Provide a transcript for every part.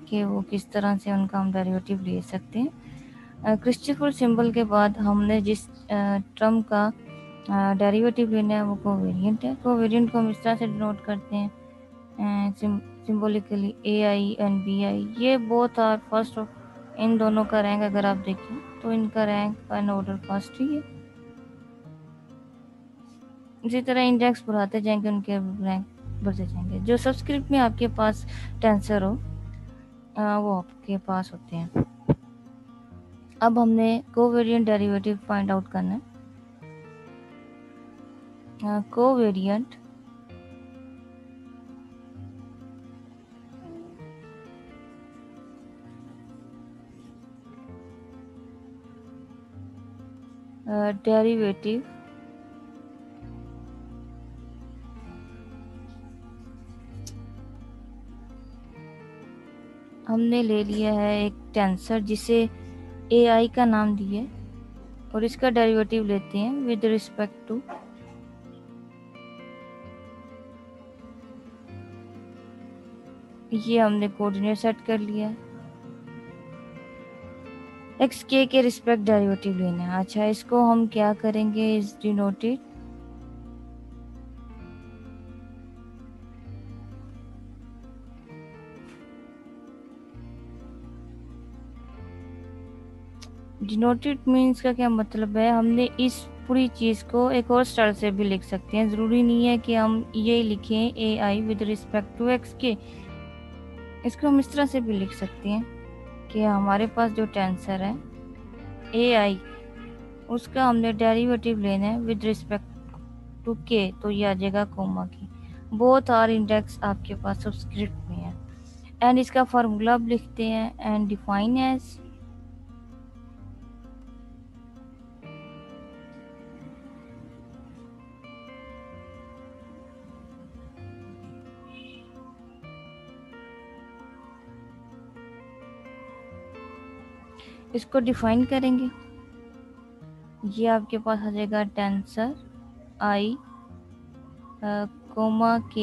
कि वो किस तरह से उनका हम डेरिवेटिव ले सकते हैं। क्रिस्टोफर सिंबल के बाद हमने जिस टर्म का डेरिवेटिव लेना है वो कोवेरिएंट है। कोवेरिएंट को हम इस तरह से डिनोट करते हैं सिंबॉलिकली AI एंड BI। ये बोथ आर फर्स्ट ऑफ, इन दोनों का रैंक अगर आप देखें तो इनका रैंक एंड ऑर्डर फर्स्ट ही है। इसी तरह इंडेक्स बढ़ाते जाएंगे, उनके रैंक बढ़ते जाएंगे। जो सबस्क्रिप्ट में आपके पास टेंसर हो वो आपके पास होते हैं। अब हमने कोवेरिएंट डेरिवेटिव फाइंड आउट करना है। कोवेरिएंट डेरिवेटिव हमने ले लिया है एक टेंसर जिसे AI का नाम दिए और इसका डेरिवेटिव लेते हैं विद रिस्पेक्ट टू ये हमने कोऑर्डिनेट सेट कर लिया है। xk के रिस्पेक्ट डेरिवेटिव लेना है। अच्छा, इसको हम क्या करेंगे, इज डिनोटेड डिनोटेड मीन्स का क्या मतलब है, हमने इस पूरी चीज़ को एक और स्टाइल से भी लिख सकते हैं। ज़रूरी नहीं है कि हम ये लिखें AI with respect to xk। इसको हम इस तरह से भी लिख सकते हैं कि हमारे पास जो टेंसर है AI, उसका हमने डेरिवेटिव लेना है विद रिस्पेक्ट टू k, तो ये आ जाएगा कोमा की। बोथ आर इंडेक्स आपके पास सबस्क्रिप्ट में है। एंड इसका फार्मूला अब लिखते हैं, एंड डिफाइन एज इसको डिफाइन करेंगे। ये आपके पास आ जाएगा tensor I comma k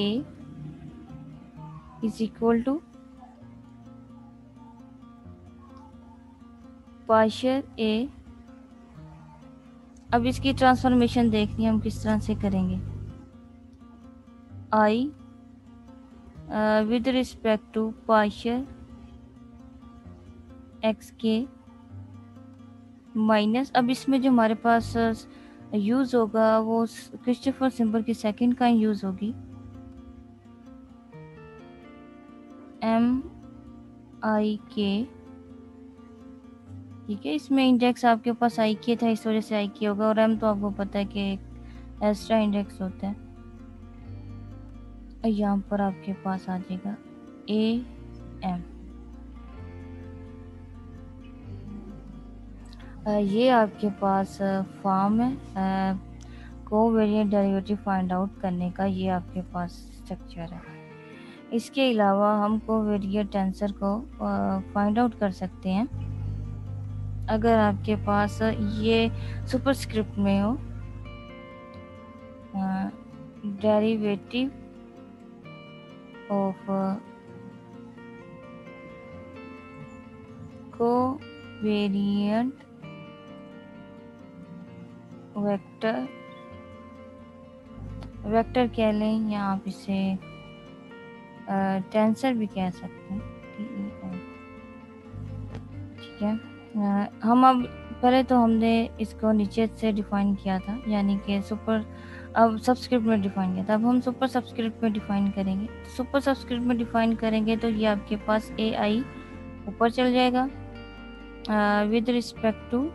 is equal to partial A। अब इसकी ट्रांसफॉर्मेशन देखनी है हम किस तरह से करेंगे। I with respect to partial xk minus, अब इसमें जो हमारे पास यूज़ होगा वो क्रिस्टोफर सिंबल की सेकंड का यूज़ होगी, MIK। ठीक है, इसमें इंडेक्स आपके पास IK था, इस वजह से IK होगा, और M तो आपको पता है कि एक एक्स्ट्रा इंडेक्स होता है। यहाँ पर आपके पास आ जाएगा AM। ये आपके पास फॉर्म है कोवेरिएंट डेरिवेटिव फाइंड आउट करने का, ये आपके पास स्ट्रक्चर है। इसके अलावा हम कोवेरिएंट टेंसर को फाइंड आउट कर सकते हैं अगर आपके पास ये सुपरस्क्रिप्ट में हो derivative of covariant vector, vector कह लें या आप इसे टेंसर भी कह सकते हैं, ठीक है। हम अब पहले तो हमने इसको नीचे से डिफाइन किया था, यानी कि सुपर, अब सबस्क्रिप्ट में डिफाइन किया था, अब हम सुपर सबस्क्रिप्ट में डिफाइन करेंगे। सुपर सबस्क्रिप्ट में डिफाइन करेंगे तो ये आपके पास AI ऊपर चल जाएगा विद रिस्पेक्ट टू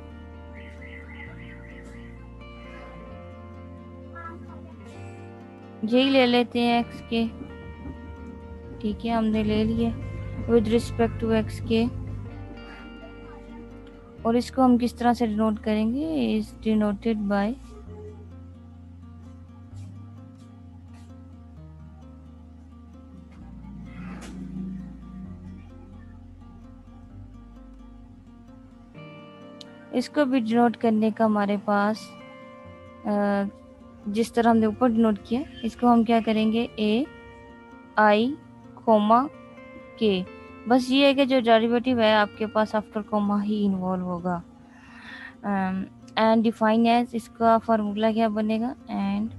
यही ले लेते हैं xk। ठीक है, हमने ले लिया विद रिस्पेक्ट टू xk, और इसको हम किस तरह से डिनोट करेंगे, इज डिनोटेड बाय इसको भी डिनोट करने का हमारे पास जिस तरह हमने ऊपर डिनोट किया, इसको हम क्या करेंगे AI कोमा k। बस ये है कि जो डेरिवेटिव है आपके पास आफ्टर कॉमा ही इन्वॉल्व होगा। एंड डिफाइन एज, इसका फार्मूला क्या बनेगा, एंड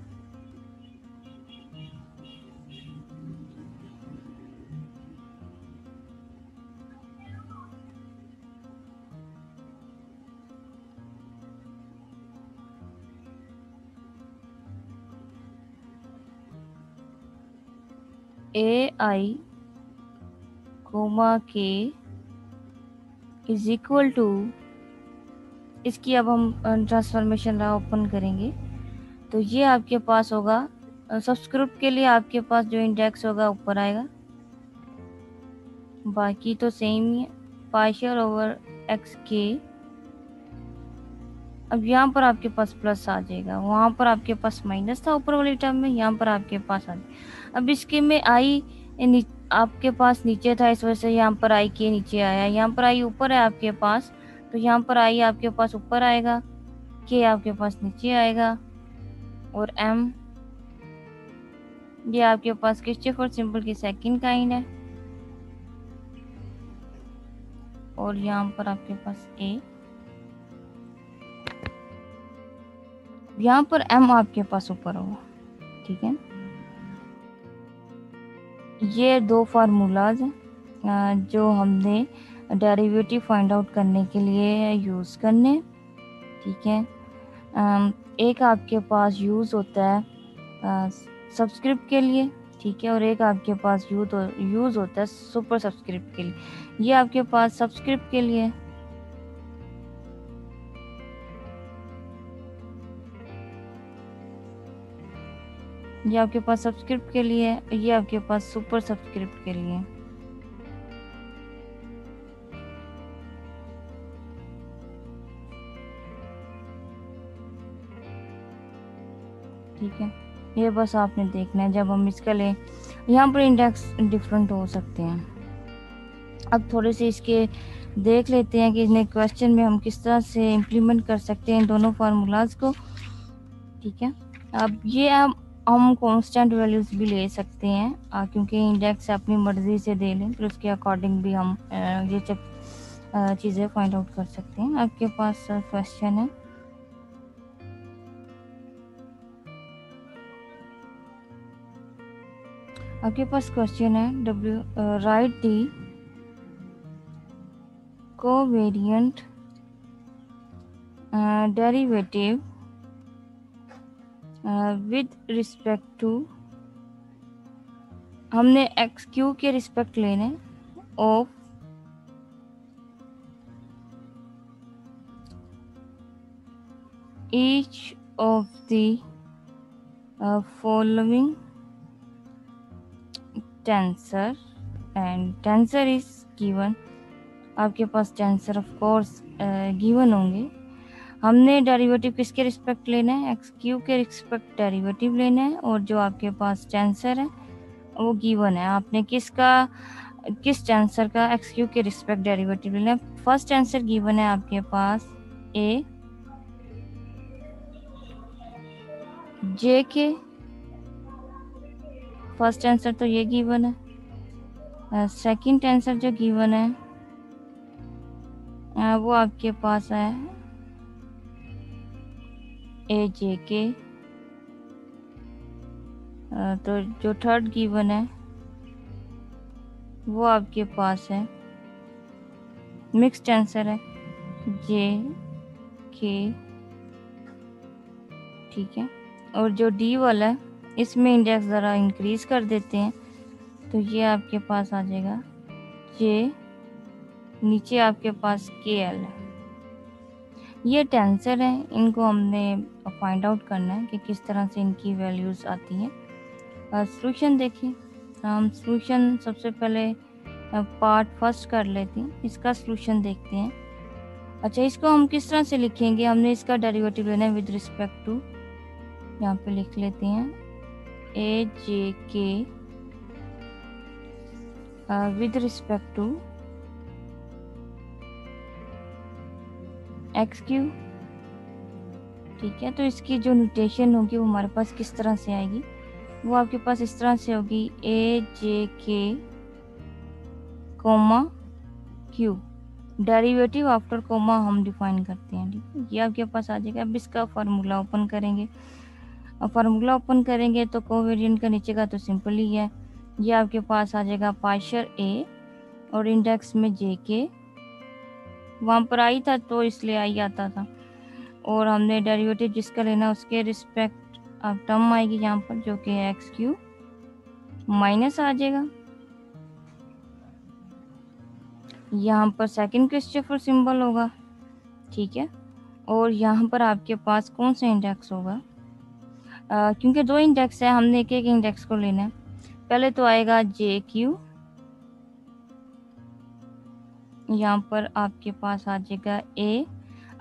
ए आई कोमा के इज इक्वल टू, इसकी अब हम ट्रांसफॉर्मेशन ला ओपन करेंगे तो ये आपके पास होगा सब्सक्रिप्ट के लिए आपके पास जो इंडेक्स होगा ऊपर आएगा, बाकी तो सेम ही है, पार्शियल ओवर एक्स के। अब यहाँ पर आपके पास प्लस आ जाएगा, वहाँ पर आपके पास माइनस था ऊपर वाली टर्म में, यहाँ पर आपके पास आ जाएगा। अब इसके में आई आपके पास नीचे था, इस वजह से यहाँ पर आई के नीचे आया, यहाँ पर आई ऊपर है आपके पास, तो यहाँ पर आई आपके पास ऊपर आएगा, के आपके पास नीचे आएगा, और एम ये आपके पास क्रिस्टोफर सिंबल की सेकंड काइंड है, और यहाँ पर आपके पास ए, यहाँ पर एम आपके पास ऊपर होगा। ठीक है, ये दो फार्मूलाज हैं जो हमने डेरिवेटिव फाइंड आउट करने के लिए यूज़ करने। ठीक है, एक आपके पास यूज़ होता है सब्सक्रिप्ट के लिए, ठीक है, और एक आपके पास यूज़ होता है सुपर सब्सक्रिप्ट के लिए। ये आपके पास सब्सक्रिप्ट के लिए, ये आपके पास सब्सक्रिप्ट के लिए, ये आपके पास सुपर सब्सक्रिप्ट के लिए। ठीक है, ये बस आपने देखना है जब हम इसका लें, यहाँ पर इंडेक्स डिफरेंट हो सकते हैं। अब थोड़े से इसके देख लेते हैं कि इन्हें क्वेश्चन में हम किस तरह से इम्प्लीमेंट कर सकते हैं इन दोनों फार्मूलाज को। ठीक है, अब ये हम कांस्टेंट वैल्यूज भी ले सकते हैं क्योंकि इंडेक्स अपनी मर्जी से दे लें, फिर उसके अकॉर्डिंग भी हम ये सब चीज़ें फाइंड आउट कर सकते हैं। आपके पास क्वेश्चन है, आपके पास क्वेश्चन है write the covariant derivative with respect to, हमने एक्स क्यू के रिस्पेक्ट लेने of each of the following tensor, and tensor is given. आपके पास टेंसर ऑफ कोर्स गिवन होंगे। हमने डेरिवेटिव किसके रिस्पेक्ट लेना है, एक्स क्यू के रिस्पेक्ट डेरिवेटिव लेना है, और जो आपके पास टेंसर है वो गिवन है। आपने किस टेंसर का एक्स क्यू के रिस्पेक्ट डेरिवेटिव लेना है। फर्स्ट आंसर गिवन है आपके पास ए जे के, फर्स्ट आंसर तो ये गिवन है। सेकंड आंसर जो गिवन है वो आपके पास है ए जे के। तो जो थर्ड गिवन है वो आपके पास है मिक्स्ड आंसर है जे के। ठीक है, और जो डी वाला है इसमें इंडेक्स ज़रा इंक्रीज कर देते हैं, तो ये आपके पास आ जाएगा जे, नीचे आपके पास के एल है। ये टेंसर है, इनको हमने फाइंड आउट करना है कि किस तरह से इनकी वैल्यूज़ आती हैं। सॉल्यूशन देखिए, हम सॉल्यूशन सबसे पहले पार्ट फर्स्ट कर लेते हैं, इसका सॉल्यूशन देखते हैं। अच्छा, इसको हम किस तरह से लिखेंगे, हमने इसका डेरिवेटिव लेना है विद रिस्पेक्ट टू, यहाँ पे लिख लेते हैं A J K with respect to X Q. ठीक है, तो इसकी जो नोटेशन होगी वो हमारे पास किस तरह से आएगी, वो आपके पास इस तरह से होगी A J K comma Q, derivative after comma हम डिफाइन करते हैं, ठीक है। ये आपके पास आ जाएगा। अब इसका फार्मूला ओपन करेंगे, और फार्मूला ओपन करेंगे तो कोवेरिएंट का नीचे का तो सिंपल ही है। ये आपके पास आ जाएगा पार्शियल ए और इंडेक्स में जे के, वहाँ पर आई था तो इसलिए आई आता था, और हमने डेरिवेटिव जिसका लेना उसके रिस्पेक्ट अब टर्म आएगी यहाँ पर जो कि है एक्स क्यू माइनस आ जाएगा। यहाँ पर सेकंड क्रिस्टोफर सिंबल होगा, ठीक है। और यहाँ पर आपके पास कौन सा इंडेक्स होगा, क्योंकि दो इंडेक्स है हमने एक एक इंडेक्स को लेना है। पहले तो आएगा जे क्यू, यहाँ पर आपके पास आ जाएगा ए।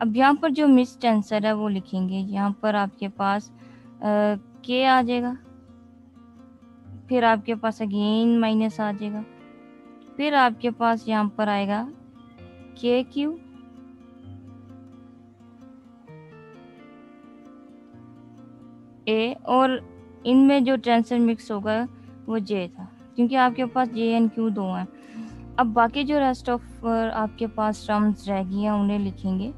अब यहाँ पर जो मिस्ड आंसर है वो लिखेंगे, यहाँ पर आपके पास के आ जाएगा, फिर आपके पास अगेन माइनस आ जाएगा, फिर आपके पास यहाँ पर आएगा के क्यू, ए, और इनमें जो टेंसर मिक्स होगा वो जे था, क्योंकि आपके पास जे एंड क्यू दो हैं। अब बाकी जो रेस्ट ऑफ आपके पास टर्म्स रह गई हैं उन्हें लिखेंगे।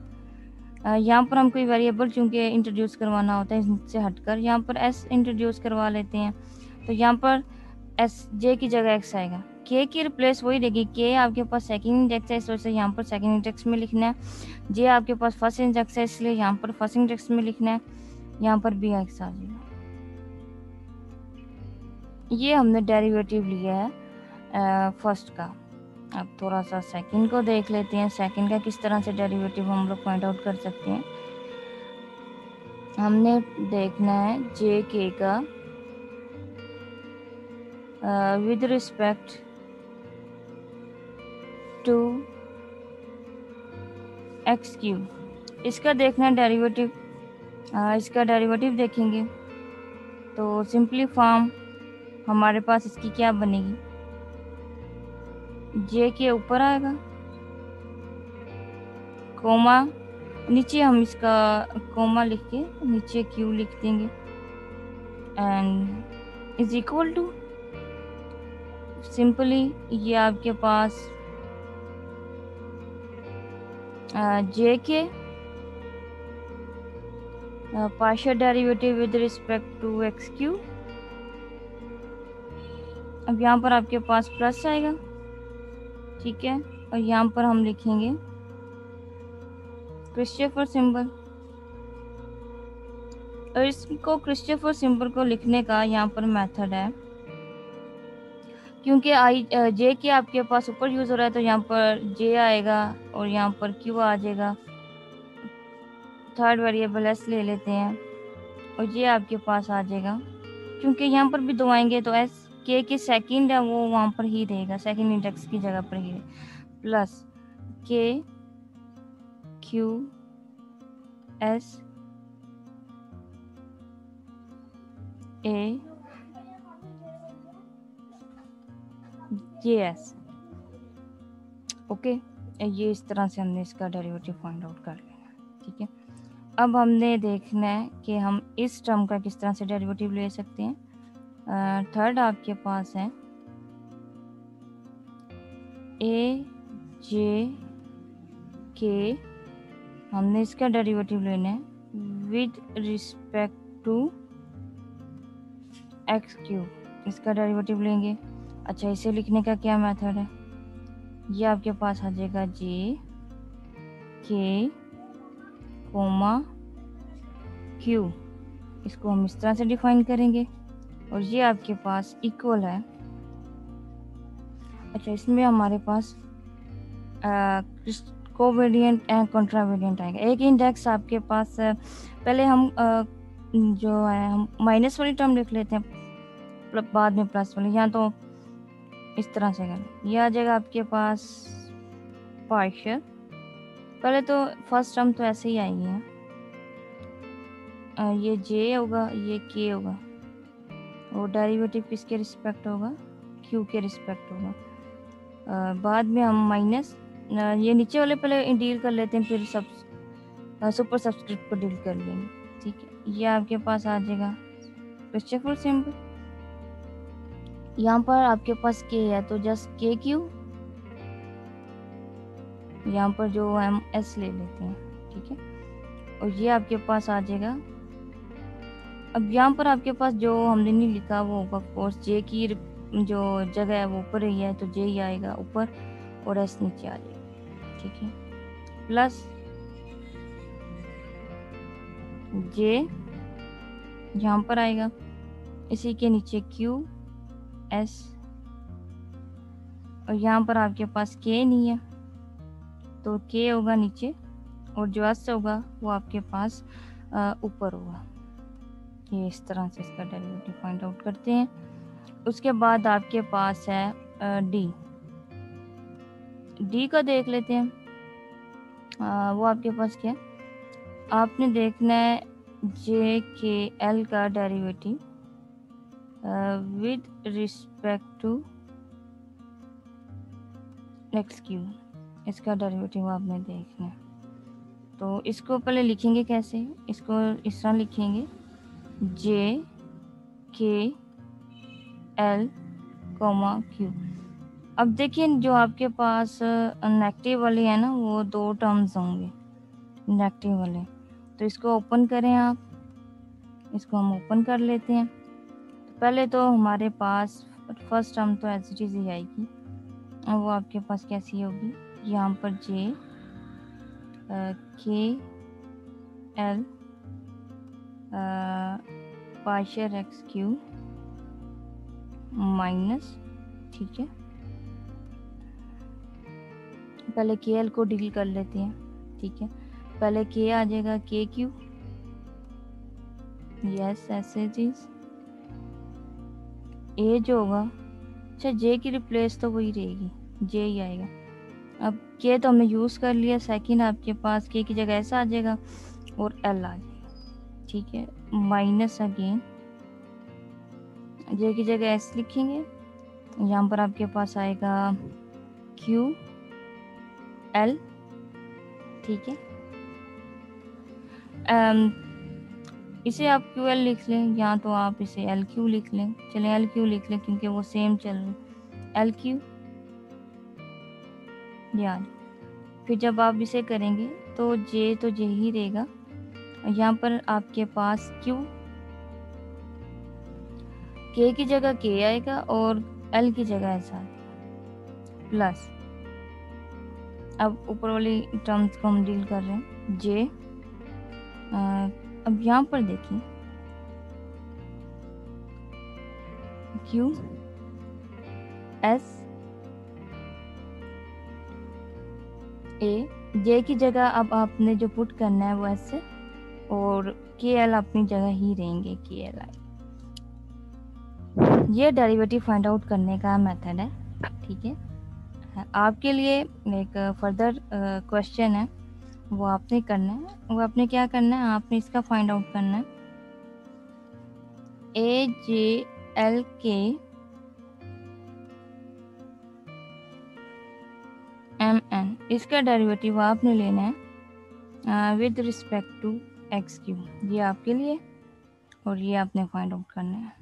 यहाँ पर हम कोई वेरिएबल चूँकि इंट्रोड्यूस करवाना होता है इससे हटकर यहाँ पर एस इंट्रोड्यूस करवा लेते हैं, तो यहाँ पर एस जे की जगह एक्स आएगा। के की रिप्लेस वही रहेगी, के आपके पास सेकंड इंडेक्स है इस वजह से यहाँ पर सेकंड इंडेक्स में लिखना है, जे आपके पास फर्स्ट इंडेक्स है इसलिए यहाँ पर फर्स्ट इंडेक्स में लिखना है, यहाँ पर भी एक्स आ जाएगा। ये हमने डेरिवेटिव लिया है फर्स्ट का। अब थोड़ा सा सेकंड को देख लेते हैं, सेकंड का किस तरह से डेरिवेटिव हम लोग फाइंड आउट कर सकते हैं। हमने देखना है जे के का with respect to X Q, इसका देखना है डेरिवेटिव। इसका डेरिवेटिव देखेंगे तो सिंपली फॉर्म हमारे पास इसकी क्या बनेगी, जे के ऊपर आएगा कोमा, नीचे हम इसका कोमा लिख के नीचे क्यू लिख देंगे and is equal to, simply ये आपके पास J K partial derivative with respect to X Q. अब यहाँ पर आपके पास प्लस आएगा, ठीक है, और यहाँ पर हम लिखेंगे क्रिस्टोफर सिंबल। और इसको क्रिस्टोफर सिंबल को लिखने का यहाँ पर मेथड है, क्योंकि आई जे के आपके पास ऊपर यूज हो रहा है तो यहाँ पर जे आएगा और यहाँ पर क्यू आ जाएगा। थर्ड वेरिएबल एस ले लेते हैं और ये आपके पास आ जाएगा, क्योंकि यहाँ पर भी दो आएंगे तो एस के सेकंड है वो वहाँ पर ही रहेगा, सेकंड इंडेक्स की जगह पर ही, प्लस के Q S A J S. Okay, ये इस तरह से हमने इसका डेरिवेटिव फाइंड आउट कर लेना, ठीक है। अब हमने देखना है कि हम इस टर्म का किस तरह से डेरिवेटिव ले सकते हैं। थर्ड आपके पास है ए जे के, हमने इसका डेरिवेटिव लेना है with respect to X Q, इसका डेरिवेटिव लेंगे। अच्छा, इसे लिखने का क्या मेथड है, ये आपके पास आ जाएगा जे के कोमा क्यू, इसको हम इस तरह से डिफाइन करेंगे और ये आपके पास इक्वल है। अच्छा, इसमें हमारे पास कोवेरिएंट एंड कॉन्ट्रावेरिएंट आएगा। एक इंडेक्स आपके पास पहले हम जो है हम माइनस वाली टर्म लिख लेते हैं, बाद में प्लस वाली, यहाँ तो इस तरह से कर, ये आ जाएगा आपके पास पार्शियल। पहले तो फर्स्ट टर्म तो ऐसे ही आएगी है, ये जे होगा ये के होगा, और डेरिवेटिव किसके रिस्पेक्ट होगा, क्यू के रिस्पेक्ट होगा। बाद में हम माइनस ये नीचे वाले पहले डील कर लेते हैं, फिर सब सुपर सब्सक्रिप्ट को डील कर लेंगे, ठीक है। ये आपके पास आ जाएगा क्रिस्टोफर सिंबल। यहाँ पर आपके पास के है तो जस्ट के क्यू यहाँ पर जो हम एस ले लेते हैं, ठीक है, और ये आपके पास आ जाएगा। अब यहाँ पर आपके पास जो हमने नहीं लिखा वो होगा कोर्स जे की जो जगह है वो ऊपर ही है, तो जे ही आएगा ऊपर और एस नीचे आ जाएगा, ठीक है, प्लस जे यहाँ पर आएगा, इसी के नीचे क्यू एस, और यहाँ पर आपके पास के नहीं है तो के होगा नीचे, और जो एस होगा वो आपके पास ऊपर होगा। ये इस तरह से इसका डेरिवेटिव फाइंड आउट करते हैं। उसके बाद आपके पास है डी। डी का देख लेते हैं। वो आपके पास क्या है, आपने देखना है जे के एल का derivative with respect to X Q, इसका डेरिवेटिव आपने देखना है। तो इसको पहले लिखेंगे कैसे, इसको इस तरह लिखेंगे जे के एल कोमा क्यू। अब देखिए जो आपके पास नेगेटिव वाले हैं ना, वो दो टर्म्स होंगे नेगेटिव वाले, तो इसको ओपन करें आप, इसको हम ओपन कर लेते हैं। तो पहले तो हमारे पास फर्स्ट टर्म तो एज इट इज ही आएगी, और वो आपके पास कैसी होगी, यहाँ पर जे K L partial x Q minus, ठीक है, पहले के एल को डील कर लेते हैं, ठीक है, पहले के आ जाएगा के क्यू, यस ऐसे चीज, ए जो होगा, अच्छा जे की रिप्लेस तो वही रहेगी, जे ही आएगा। अब के तो हमने यूज़ कर लिया, सेकंड आपके पास के की जगह ऐसा आ जाएगा और एल आ जाएगा, ठीक है, माइनस अगेन जे की जगह एस लिखेंगे, यहाँ पर आपके पास आएगा क्यू एल, ठीक है, इसे आप क्यू एल लिख लें या तो आप इसे एल क्यू लिख लें, चलें एल क्यू लिख लें क्योंकि वो सेम चल रही, एल क्यू याद। फिर जब आप इसे करेंगे तो जे ही रहेगा, यहाँ पर आपके पास क्यू, के की जगह के आएगा और एल की जगह ऐसा प्लस, अब ऊपर वाली टर्म्स को हम डील कर रहे हैं जे। अब यहाँ पर देखिए क्यू एस ए, जे की जगह अब आपने जो पुट करना है वो ऐसे, और के एल अपनी जगह ही रहेंगे, के एल आई। ये डेरिवेटिव फाइंड आउट करने का मेथड है, ठीक है। आपके लिए एक फर्दर क्वेश्चन है, वो आपने करना है, वो आपने क्या करना है, आपने इसका फाइंड आउट करना है A J L K M N, इसका डेरिवेटिव आपने लेना है with respect to X Q, ये आपके लिए, और ये आपने फाइंड आउट करना है।